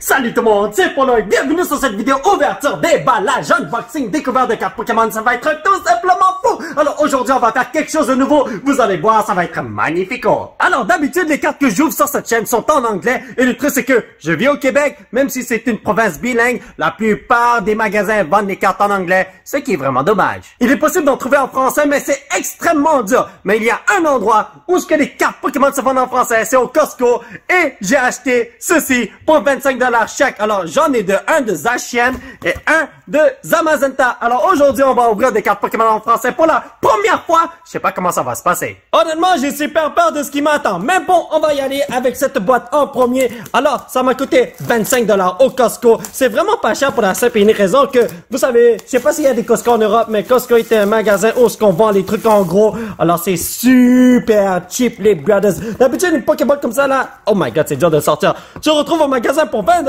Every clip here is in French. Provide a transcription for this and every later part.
Salut tout le monde, c'est Polo et bienvenue sur cette vidéo ouverture déballage, unboxing, découverte de cartes Pokémon. Ça va être tout simplement fou. Alors aujourd'hui on va faire quelque chose de nouveau. Vous allez voir, ça va être magnifico. Alors d'habitude les cartes que j'ouvre sur cette chaîne sont en anglais. Et le truc c'est que je vis au Québec, même si c'est une province bilingue, la plupart des magasins vendent les cartes en anglais, ce qui est vraiment dommage. Il est possible d'en trouver en français, mais c'est extrêmement dur. Mais il y a un endroit où ce que les cartes Pokémon se vendent en français, c'est au Costco. Et j'ai acheté ceci pour 25 $ chaque. Alors j'en ai un de Zacian et un de Zamazenta. Alors aujourd'hui on va ouvrir des cartes Pokémon en français pour la première fois. Je sais pas comment ça va se passer. Honnêtement j'ai super peur de ce qui m'attend. Mais bon, on va y aller avec cette boîte en premier. Alors ça m'a coûté 25 $ au Costco. C'est vraiment pas cher pour la simple et unique raison que, vous savez, je sais pas s'il y a des Costco en Europe, mais Costco était un magasin où on vend les trucs en gros. Alors c'est super cheap les brothers. D'habitude une Pokéball comme ça là, oh my god c'est dur de sortir. Tu le retrouves au magasin pour 20 $.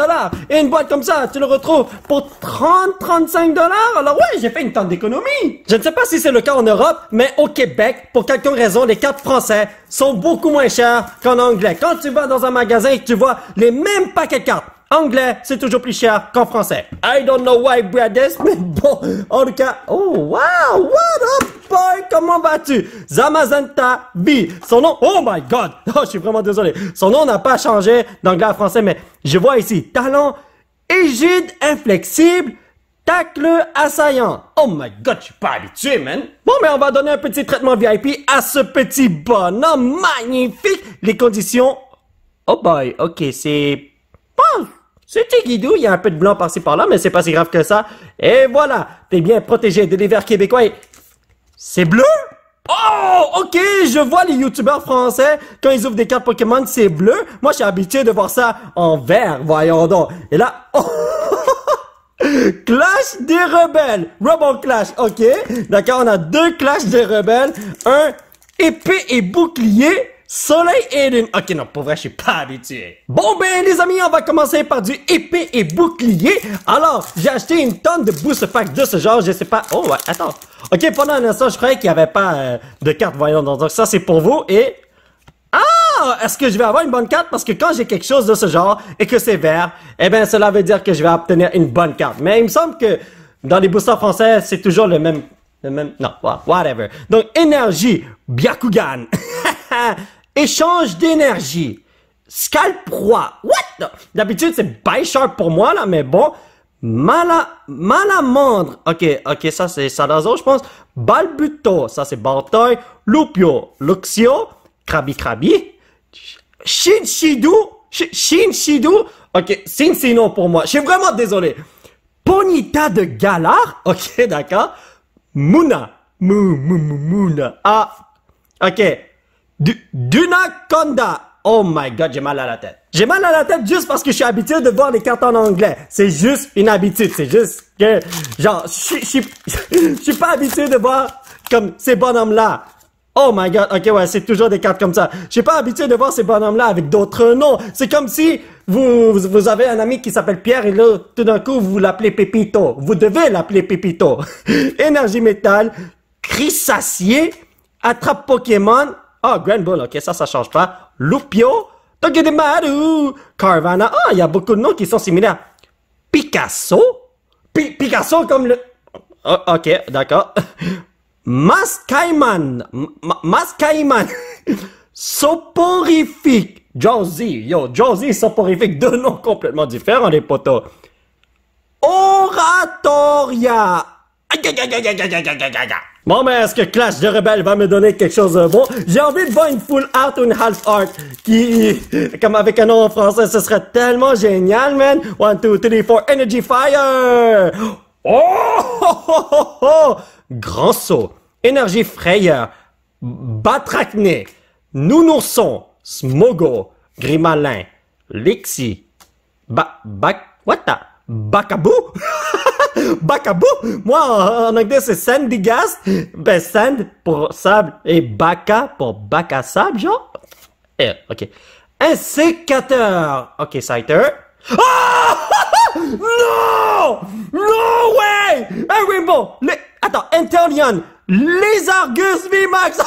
Et une boîte comme ça, tu le retrouves pour 30-35 $. Alors ouais, j'ai fait une tonne d'économie. Je ne sais pas si c'est le cas en Europe, mais au Québec, pour quelconque raison, les cartes françaises sont beaucoup moins chères qu'en anglais. Quand tu vas dans un magasin et que tu vois les mêmes paquets de cartes, anglais, c'est toujours plus cher qu'en français. I don't know why, brothers, mais bon, en tout cas, oh wow, what up, boy, comment vas-tu? Zamazenta B. Son nom, oh my god, oh, je suis vraiment désolé. Son nom n'a pas changé d'anglais à français, mais je vois ici, talent, égide inflexible, tacle assaillant. Oh my god, je suis pas habitué, man. Bon, mais on va donner un petit traitement VIP à ce petit bonhomme magnifique. Les conditions, oh boy, ok, c'est... Oh, c'était guidou, il y a un peu de blanc par-ci par-là, mais c'est pas si grave que ça. Et voilà, t'es bien protégé de l'hiver québécois. Et... c'est bleu? Oh, ok, je vois les youtubeurs français, quand ils ouvrent des cartes Pokémon, c'est bleu. Moi, je suis habitué de voir ça en vert, voyons donc. Et là, oh, Clash des rebelles, Rebel Clash, ok. D'accord, on a deux Clash des rebelles, un épée et bouclier. Soleil et lune. Ok, non, pour vrai, je suis pas habitué. Bon, ben, les amis, on va commencer par du épée et bouclier. Alors, j'ai acheté une tonne de booster pack de ce genre, je sais pas. Oh, ouais, attends. Ok, pendant un instant, je croyais qu'il y avait pas de carte, voyons. Donc, ça, c'est pour vous. Et... ah! Est-ce que je vais avoir une bonne carte? Parce que quand j'ai quelque chose de ce genre et que c'est vert, eh ben, cela veut dire que je vais obtenir une bonne carte. Mais il me semble que dans les boosters français, c'est toujours le même, non, whatever. Donc, énergie, Byakugan. Échange d'énergie. Scalp-roi. What? D'habitude, c'est Bisharp pour moi, là, mais bon. Malamandre. Ok, ça, c'est Salazo, je pense. Balbuto. Ça, c'est Baltoy. Lupio. Luxio. Krabi. Shinshidu. Ok, Cincino pour moi. Je suis vraiment désolé. Ponyta de Galar. Ok, d'accord. Muna. Muna. Ah. Ok. Dunaconda. Oh my god, j'ai mal à la tête. J'ai mal à la tête juste parce que je suis habitué de voir les cartes en anglais. C'est juste une habitude. C'est juste que, genre, je suis pas habitué de voir comme ces bonhommes-là. Oh my god, ok, ouais, c'est toujours des cartes comme ça. Je suis pas habitué de voir ces bonhommes-là avec d'autres noms. C'est comme si vous avez un ami qui s'appelle Pierre et là, tout d'un coup, vous l'appelez Pépito. Vous devez l'appeler Pépito. Énergie métal, Crissacier, attrape Pokémon. Ah, Grand Bull, ok, ça change pas. Lupio, Togedemaru, Carvana. Ah, il y a beaucoup de noms qui sont similaires. Picasso? Picasso comme le... oh, ok, d'accord. Mascaiman. Soporifique. Josie, Josie soporifique. Deux noms complètement différents, les potos. Oratoria. Bon, mais est-ce que Clash de Rebelle va me donner quelque chose de bon? J'ai envie de voir une full art ou une half art qui, comme avec un nom en français, ce serait tellement génial, man. 1, 2, 3, 4, Energy Fire! Oh! Grand saut, Énergie frayeur, Batracné, Nounourson, Smogo, Grimalin, Lixi, Bacabou? Bacabou? Moi, en anglais, c'est Sandygast. Ben, Sand pour sable et Baka pour bac à sable, genre. Ok. Un sécateur. Ok, Scyther. Oh! Non! No way! Un Rainbow. Attends, Interlion. Lézargus VMAX.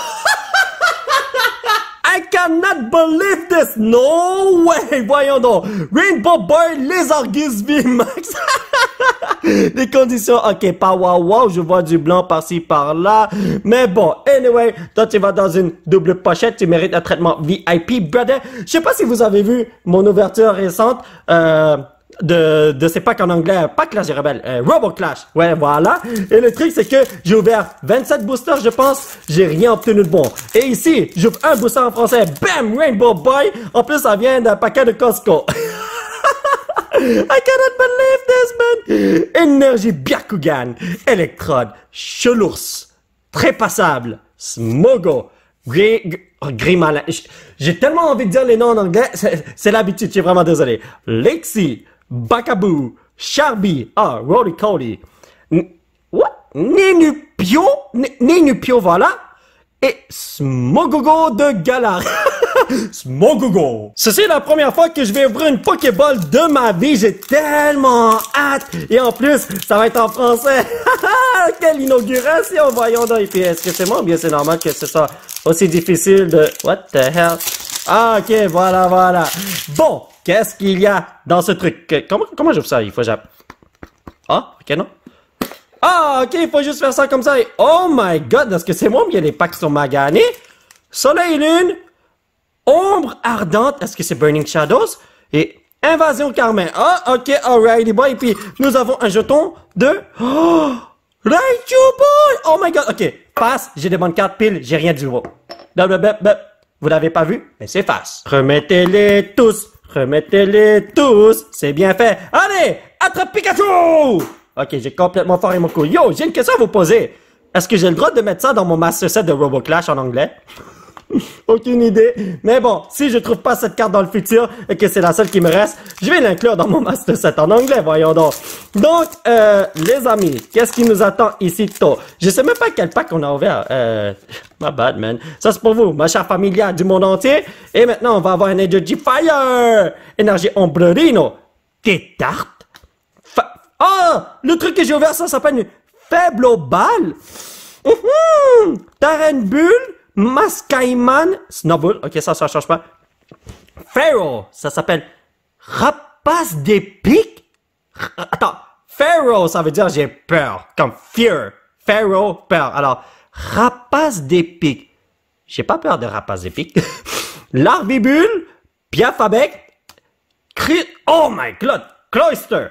I cannot believe this! No way! Voyons donc! Rainbow Boy, les Argus VMAX! Les conditions, ok, pas wow, je vois du blanc par-ci, par-là. Mais bon, anyway, toi tu vas dans une double pochette, tu mérites un traitement VIP, brother. Je sais pas si vous avez vu mon ouverture récente, de ces packs en anglais, pas Clash des Rebelles, Robo Clash. Ouais, voilà. Et le truc, c'est que j'ai ouvert 27 boosters, je pense. J'ai rien obtenu de bon. Et ici, j'ouvre un booster en français. Bam! Rainbow Boy. En plus, ça vient d'un paquet de Costco. I cannot believe this, man! Énergie Byakugan, Electrode, Chelours, Très Passable, Smogo, Grimalin. J'ai tellement envie de dire les noms en anglais, c'est l'habitude, je suis vraiment désolé. Lexi, Bakaboo, Charby, Rolly Cody, what? Ninupio, voilà. Et Smogogo de Galar. Smogogo. Ceci est la première fois que je vais ouvrir une Pokéball de ma vie. J'ai tellement hâte. Et en plus, ça va être en français. Quelle inauguration, voyons donc. Et puis, est-ce que c'est moi ou bien c'est normal que ce soit aussi difficile de... What the hell? Ah, ok, voilà. Bon, qu'est-ce qu'il y a dans ce truc? Comment j'ouvre ça? Il faut que j'appe. Ah, ok, non? Ah, ok, il faut juste faire ça comme ça. Et oh my god, est-ce que c'est moi ou bien les packs sont maganés? Soleil Lune, Ombre Ardente, est-ce que c'est Burning Shadows? Et Invasion Carmin. Ah, ok, alrighty boy. Et puis, nous avons un jeton de... Oh, Raichu Boy! Oh my god, ok, passe, j'ai des bonnes cartes piles, j'ai rien du nouveau. Vous l'avez pas vu? Mais c'est face. Remettez-les tous, c'est bien fait. Allez, attrape Pikachu! Ok, j'ai complètement foiré mon coup. Yo, j'ai une question à vous poser. Est-ce que j'ai le droit de mettre ça dans mon Master Set de Robo Clash en anglais? Aucune idée. Mais bon, si je trouve pas cette carte dans le futur et que c'est la seule qui me reste, je vais l'inclure dans mon Master Set en anglais, voyons donc. Donc, les amis, qu'est-ce qui nous attend ici tôt? Je sais même pas quel pack on a ouvert. My bad, man. Ça, c'est pour vous, ma chère familiale du monde entier. Et maintenant, on va avoir un Energy Fire. Énergie Ombrerino. Des tartes. Le truc que j'ai ouvert, ça s'appelle une Faible balle. Taren Bull, Mascaiman, Snowball. Ok, ça change pas. Pharaoh, ça s'appelle Rapace des pics. Attends, Pharaoh, ça veut dire j'ai peur, comme fear. Pharaoh, peur. Alors, Rapace des pics. J'ai pas peur de Rapace des pics. Larvibule, Piafabec, oh my god, Cloyster.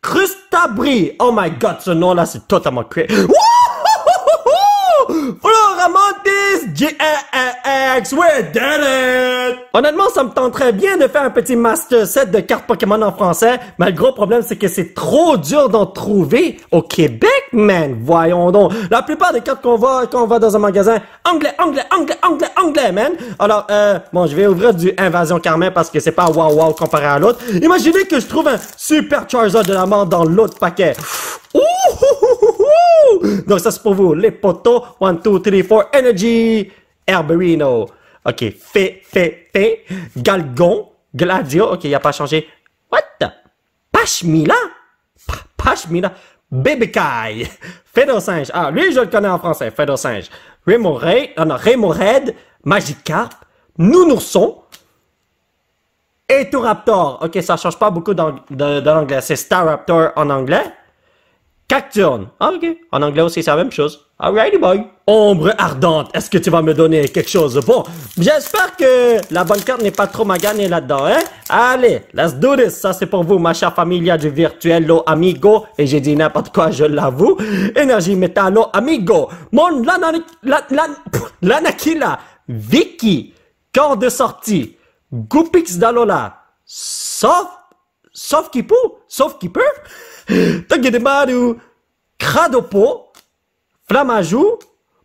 Crustabri. Oh my god, ce nom-là, c'est totalement crazy. Floramantis GX, we did it! Honnêtement, ça me tenterait bien de faire un petit master set de cartes Pokémon en français, mais le gros problème, c'est que c'est trop dur d'en trouver au Québec, man. Voyons donc. La plupart des cartes qu'on voit quand on va dans un magasin, anglais, man. Alors, bon, je vais ouvrir du Invasion Carmin parce que c'est pas wow comparé à l'autre. Imaginez que je trouve un Super Charizard de la mort dans l'autre paquet. Donc ça c'est pour vous, les potos. 1, 2, 3, 4, Energy, Herberino. Ok, Galgon, Gladio. Ok, il a pas changé. What? Pashmila? Pashmila. Bébecaille. Fédosinge. Ah, lui je le connais en français. Fédosinge. Rémoraid. Magikarp. Nounourson. Etoraptor. Ok, ça change pas beaucoup dans l'anglais. C'est Staraptor en anglais. Cacturne. Ah, ok. En anglais aussi, c'est la même chose. Alrighty, boy. Ombre Ardente. Est-ce que tu vas me donner quelque chose de bon? J'espère que la bonne carte n'est pas trop maganée là-dedans, hein? Allez, let's do this. Ça, c'est pour vous, ma chère familia du Virtuello Amigo. Et j'ai dit n'importe quoi, je l'avoue. Énergie Metallo Amigo. Mon Lanakila. Vicky. Corps de sortie. Goupix Dalola. Sauf Keeper. Togedemaru, Cradopo, Flamajou,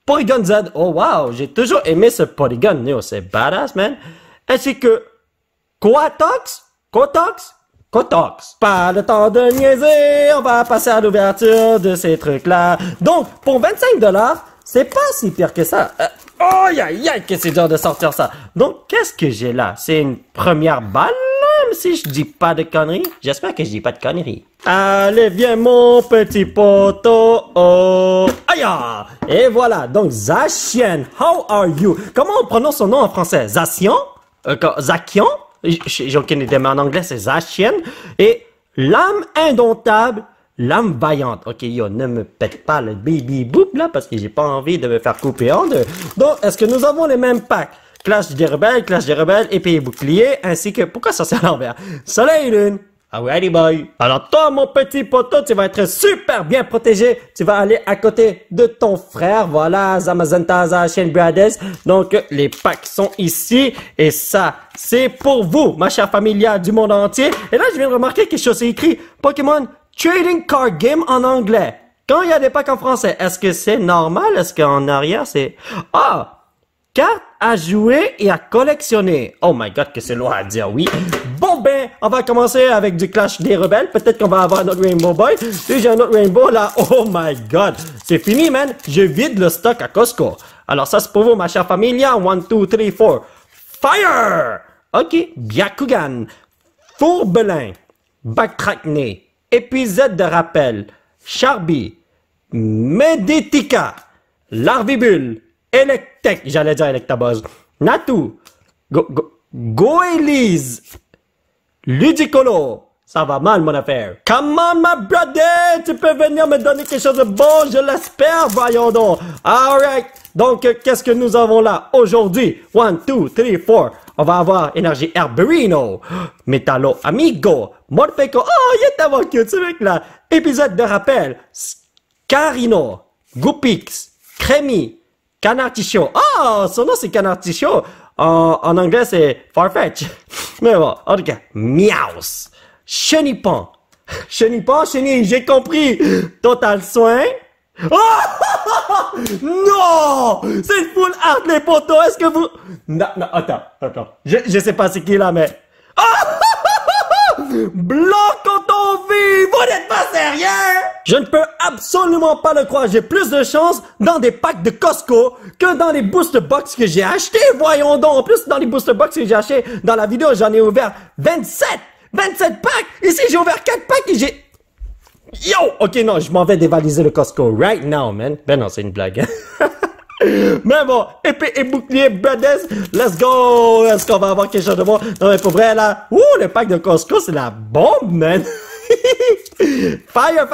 Porygon Z. Oh wow, j'ai toujours aimé ce Porygon, Neo, c'est badass, man. Ainsi que Kotox. Pas le temps de niaiser, on va passer à l'ouverture de ces trucs-là. Donc, pour 25$, c'est pas si pire que ça. Aïe, aïe, aïe, que c'est dur de sortir ça. Donc, qu'est-ce que j'ai là? C'est une première balle, même si je dis pas de conneries. J'espère que je dis pas de conneries. Allez, viens, mon petit poteau. Oh, aïe! Et voilà, donc, Zacian, how are you? Comment on prononce son nom en français? Zacian? Zacian? J'ai aucune idée, mais en anglais, c'est Zacian. Et l'âme indomptable, l'âme vaillante. Ok, yo, ne me pète pas le baby boop là, parce que j'ai pas envie de me faire couper en deux. Donc, est-ce que nous avons les mêmes packs? Clash des rebelles, épée et bouclier, ainsi que... Pourquoi ça c'est à l'envers? Soleil et lune. Alrighty boy. Alors toi, mon petit poteau, tu vas être super bien protégé. Tu vas aller à côté de ton frère. Voilà, Zamazenta, Zacian Brothers. Donc, les packs sont ici. Et ça, c'est pour vous, ma chère familia du monde entier. Et là, je viens de remarquer quelque chose. C'est écrit Pokémon Trading Card Game en anglais. Quand il y a des packs en français, est-ce que c'est normal? Est-ce qu'en arrière, c'est... Ah! Cartes à jouer et à collectionner. Oh my god, que c'est loin à dire, oui. Bon ben, on va commencer avec du Clash des Rebelles. Peut-être qu'on va avoir un autre Rainbow Boy. Si j'ai un autre Rainbow là, oh my god. C'est fini, man. Je vide le stock à Costco. Alors ça, c'est pour vous, ma chère familia. 1, 2, 3, 4. Fire! Ok, Byakugan. Fourbelin. Backtrackney. Épisode de rappel. Charby. Meditica. Larvibule. Electek, j'allais dire Electabuzz. Natu. Goélise. Ludicolo. Ça va mal, mon affaire. Come on, my brother. Tu peux venir me donner quelque chose de bon, je l'espère. Voyons donc. Alright. Donc, qu'est-ce que nous avons là aujourd'hui? 1, 2, 3, 4. On va avoir Énergie Herberino. Metallo Amigo. Morpeko. Oh, il est tellement cute, ce mec-là. Épisode de rappel. Scarino. Goopix. Crémy. Canartichaud. Oh, son nom c'est Canartichaud. En anglais c'est Farfetch. Mais bon, en tout cas, Miaus. Chenipan. Chenipan, Chenille, j'ai compris. Total Soin. Oh! Non! C'est une full art les potos. Est-ce que vous... Non, attends. Je sais pas c'est qui là, mais... Oh! Blanc coton vive! Vous n'êtes pas sérieux? Je ne peux absolument pas le croire. J'ai plus de chance dans des packs de Costco que dans les booster box que j'ai achetés. Voyons donc. En plus, dans les booster box que j'ai achetés dans la vidéo, j'en ai ouvert 27 packs. Ici, j'ai ouvert 4 packs et j'ai... Yo! Ok, non, je m'en vais dévaliser le Costco right now, man. Ben non, c'est une blague. Mais bon, épée et bouclier, brothers, let's go! Est-ce qu'on va avoir quelque chose de bon? Non, mais pour vrai, là, le pack de Costco, c'est la bombe, man! Fire!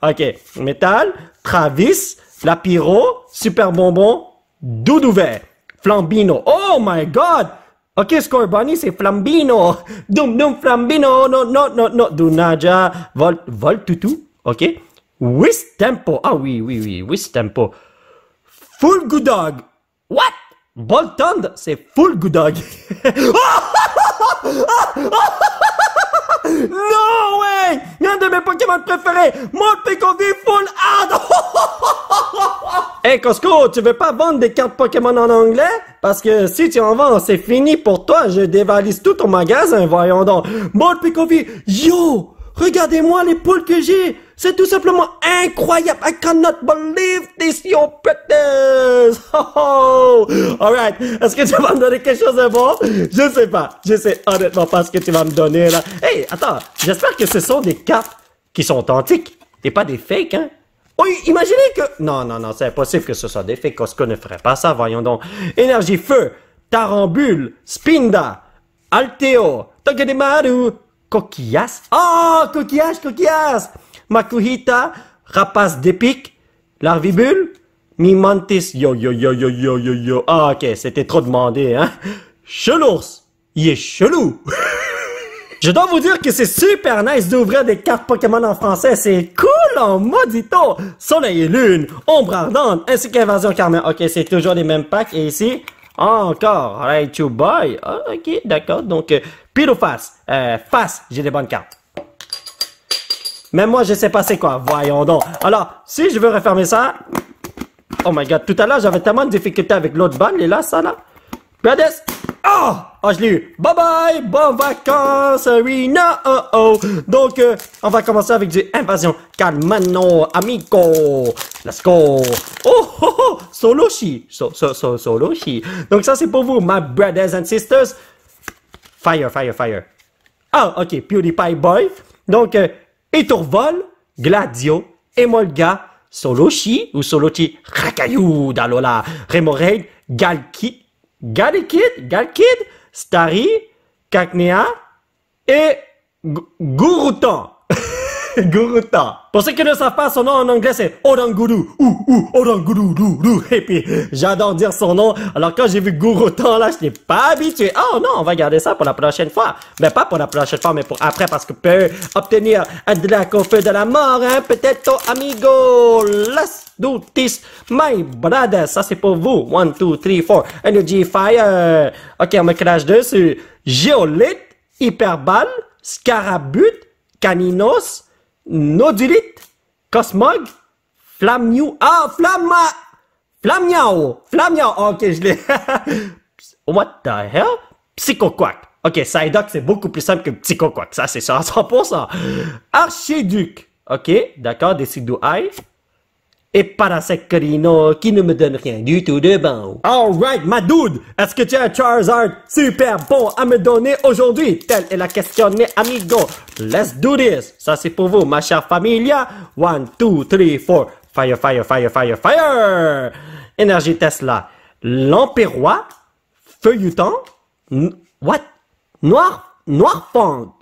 Ok, métal, Travis, la pyro, super bonbon, Doudouvet, Flambino. Oh my god! Ok, Score Bunny, c'est Flambino. Dum Flambino, no, Dunaja, Voltutu, ok? Wistempo, ah oui, Wistempo. Full Good Dog. What? Bolton, c'est Full Good Dog. No way! Un de mes Pokémon préférés, Morpeko-V Full Art. Hey Costco, tu veux pas vendre des cartes Pokémon en anglais? Parce que si tu en vends, c'est fini pour toi. Je dévalise tout ton magasin, voyons donc. Morpeko-V, yo! Regardez-moi les poules que j'ai! C'est tout simplement incroyable! I cannot believe this, your pretties! Oh! Alright, est-ce que tu vas me donner quelque chose de bon? Je sais pas. Je sais honnêtement pas ce que tu vas me donner, là. Hey, attends, j'espère que ce sont des cartes qui sont authentiques et pas des fakes, hein? Oui, imaginez que... Non, c'est impossible que ce soit des fakes. Costco ne ferait pas ça, voyons donc. Énergie Feu, Tarambule, Spinda, Alteo, Togedemaru, Coquillas. Oh, coquillas. Makuhita, Rapace d'épique, Larvibule, Mimantis. Yo. Ah, ok, c'était trop demandé, hein. Chelours, il est chelou. Je dois vous dire que c'est super nice d'ouvrir des cartes Pokémon en français. C'est cool en maudito. Soleil et lune, ombre ardente, ainsi qu'invasion Carmen. Ok, c'est toujours les mêmes packs. Et ici, encore, right you boy. Ah, ok, d'accord. Donc, Pyroface, face, j'ai des bonnes cartes. Même moi, je sais pas c'est quoi. Voyons donc. Alors, si je veux refermer ça... Oh my god, tout à l'heure, j'avais tellement de difficultés avec l'autre balle. Et là, ça là... Brothers, Ah, je l'ai eu. Bye bye, bonnes vacances, Rina. Donc, on va commencer avec du Invasion Calmano, amigo. Let's go. Soloshi. Soloshi. Donc, ça, c'est pour vous, my brothers and sisters. Fire. Ah, ok, PewDiePie Boy. Donc, Etorvol, Gladio, Emolga, Soloshi, ou Solochi, Rakayu, Dalola, Remoraid, Galkid, Starry, Kaknea et Gurutan. Gurutan. Pour ceux qui ne savent pas, son nom en anglais c'est Oranguru. Oranguru. Et puis, j'adore dire son nom. Alors quand j'ai vu Gurutan là, je n'étais pas habitué. Oh non, on va garder ça pour la prochaine fois. Mais pas pour la prochaine fois, mais pour après, parce que peut obtenir un drac au feu de la mort, hein. Peut-être, amigo. Let's do this, my brother. Ça c'est pour vous. 1, 2, 3, 4. Energy Fire. Ok, on me crache dessus. Géolith, Hyperball, Scarabut, Caninos, Nodulite, Cosmog, Flammiou. Ah, Flammiao. Ok, je l'ai. What the hell? Psychoquack. Ok, Psyduck, c'est beaucoup plus simple que Psychoquack. Ça, c'est ça à 100%. Archiduc. Ok, d'accord, Decidueye. Et Parasecorino qui ne me donne rien du tout de bon. Alright, ma dude, est-ce que tu as un Charizard super bon à me donner aujourd'hui? Telle est la question, mes amigo. Let's do this. Ça, c'est pour vous, ma chère familia. 1, 2, 3, 4. Fire. Énergie Tesla. Lamperois. Feuilleton. What? Noirfang.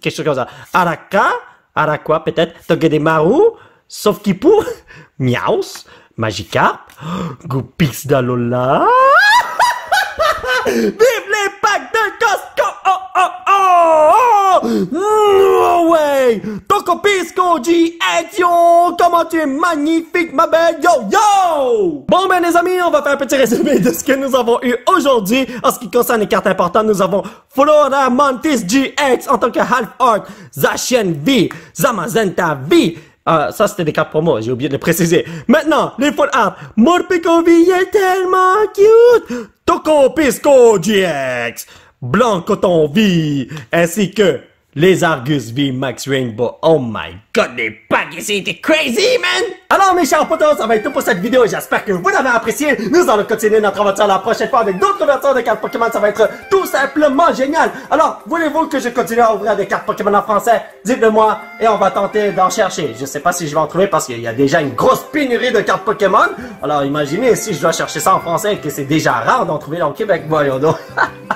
Quelque chose comme ça. Araqua, peut-être. Togedemaru. Sauf Kipou, Miaus, Magikarp, Goupix d'Alola. Vive les packs de Costco! No way! Tokopisco GX, comment tu es magnifique, ma belle! Yo! Bon, ben, les amis, on va faire un petit résumé de ce que nous avons eu aujourd'hui. En ce qui concerne les cartes importantes, nous avons Flora Mantis GX en tant que Half Art, Zacian V, Zamazenta V. Ça, c'était des cartes promo, j'ai oublié de le préciser. Maintenant, les full art. Morpeko V est tellement cute. Tokopisco GX. Blanc Coton V. Ainsi que les Argus V Max Rainbow. Oh my god, les packs ici étaient crazy, man! Alors, mes chers potos, ça va être tout pour cette vidéo. J'espère que vous l'avez apprécié. Nous allons continuer notre aventure la prochaine fois avec d'autres ouvertures de cartes Pokémon. Ça va être tout simplement génial. Alors, voulez-vous que je continue à ouvrir des cartes Pokémon en français? Dites-le moi et on va tenter d'en chercher. Je sais pas si je vais en trouver parce qu'il y a déjà une grosse pénurie de cartes Pokémon. Alors, imaginez si je dois chercher ça en français et que c'est déjà rare d'en trouver au Québec. Voyons donc.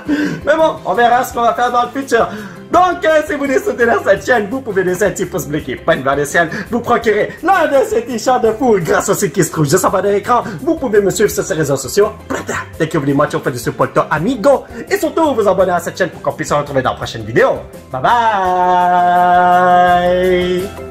Mais bon, on verra ce qu'on va faire dans le futur. Donc, si vous voulez soutenir cette chaîne, vous pouvez laisser un petit pouce bleu qui est pas vers le ciel. Vous procurez l'un de ces t-shirts de fou grâce au site qui se trouve juste en bas de l'écran. Vous pouvez me suivre sur ces réseaux sociaux. Dès que vous voulez, moi, tu fais du support amigo. Et surtout, vous abonner à cette chaîne pour qu'on puisse se retrouver dans la prochaine vidéo. Bye bye!